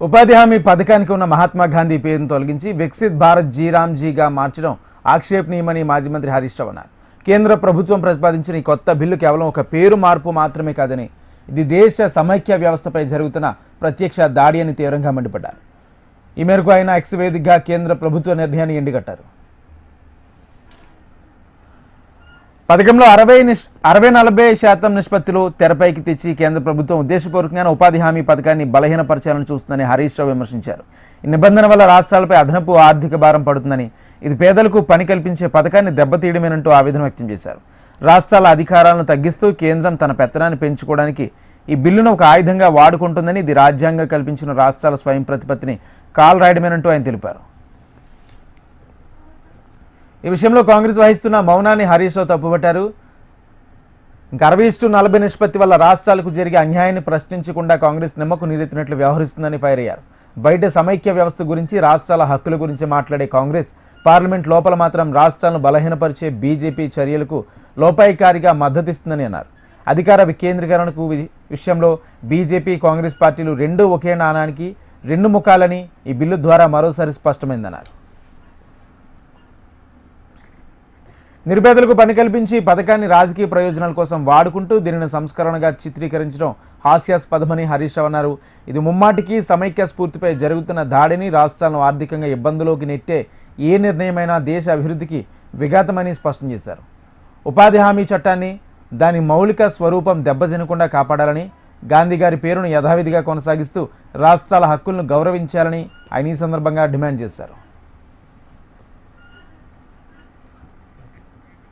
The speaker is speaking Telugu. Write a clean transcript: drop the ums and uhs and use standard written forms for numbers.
ఉపాధి హామీ పథకానికి ఉన్న మహాత్మా గాంధీ పేరును తొలగించి వికసిత్ భారత్ జీరామ్జీగా మార్చడం ఆక్షేపణీయమని మాజీ మంత్రి హరీష్ రావు అన్నారు. కేంద్ర ప్రభుత్వం ప్రతిపాదించిన ఈ కొత్త బిల్లు కేవలం ఒక పేరు మార్పు మాత్రమే కాదని ఇది దేశ సమైక్య వ్యవస్థపై జరుగుతున్న ప్రత్యక్ష దాడి అని తీవ్రంగా మండిపడ్డారు. ఈ మేరకు ఆయన ఎక్స్ వేదికగా కేంద్ర ప్రభుత్వ నిర్ణయాన్ని ఎండగట్టారు. పథకంలో 60-40% నిష్పత్తిలో తెరపైకి తెచ్చి కేంద్ర ప్రభుత్వం ఉద్దేశపూర్వకంగా ఉపాధి హామీ పథకాన్ని బలహీనపరచాలని చూస్తుందని హరీష్ రావు విమర్శించారు. ఈ నిబంధన వల్ల రాష్ట్రాలపై అదనపు ఆర్థిక భారం పడుతుందని, ఇది పేదలకు పని కల్పించే పథకాన్ని దెబ్బతీయడమేనంటూ ఆవేదన వ్యక్తం చేశారు. రాష్ట్రాల అధికారాలను తగ్గిస్తూ కేంద్రం తన పెత్తనాన్ని పెంచుకోవడానికి ఈ బిల్లును ఒక ఆయుధంగా వాడుకుంటుందని, ఇది రాజ్యాంగం కల్పించిన రాష్ట్రాల స్వయం ప్రతిపత్తిని కాలు రాయడమేనంటూ ఆయన తెలిపారు. ఈ విషయంలో కాంగ్రెస్ వహిస్తున్న మౌనాన్ని హరీష్ రావు తప్పుపట్టారు. ఇంకా 60-40 నిష్పత్తి వల్ల రాష్ట్రాలకు జరిగే అన్యాయాన్ని ప్రశ్నించకుండా కాంగ్రెస్ నిమ్మకు నీరెత్తినట్లు వ్యవహరిస్తుందని ఫైర్ అయ్యారు. బయట సమైక్య వ్యవస్థ గురించి, రాష్ట్రాల హక్కుల గురించి మాట్లాడే కాంగ్రెస్ పార్లమెంట్ లోపల మాత్రం రాష్ట్రాలను బలహీనపరిచే బీజేపీ చర్యలకు లోపాయికారిగా మద్దతిస్తుందని అన్నారు. అధికార వికేంద్రీకరణకు విషయంలో బీజేపీ, కాంగ్రెస్ పార్టీలు రెండూ ఒకే నాణానికి రెండు ముఖాలని ఈ బిల్లు ద్వారా మరోసారి స్పష్టమైందన్నారు. నిరుపేదలకు పని కల్పించి పథకాన్ని రాజకీయ ప్రయోజనాల కోసం వాడుకుంటూ దీనిని సంస్కరణగా చిత్రీకరించడం హాస్యాస్పదమని హరీష్ రావు అన్నారు. ఇది ముమ్మాటికి సమైక్య స్ఫూర్తిపై జరుగుతున్న దాడిని, రాష్ట్రాలను ఆర్థికంగా ఇబ్బందులోకి నెట్టే ఏ నిర్ణయమైనా దేశ అభివృద్ధికి విఘాతమని స్పష్టం చేశారు. ఉపాధి హామీ చట్టాన్ని దాని మౌలిక స్వరూపం దెబ్బతినకుండా కాపాడాలని, గాంధీ గారి పేరును యథావిధిగా కొనసాగిస్తూ రాష్ట్రాల హక్కులను గౌరవించాలని ఆయన ఈ సందర్భంగా డిమాండ్ చేశారు.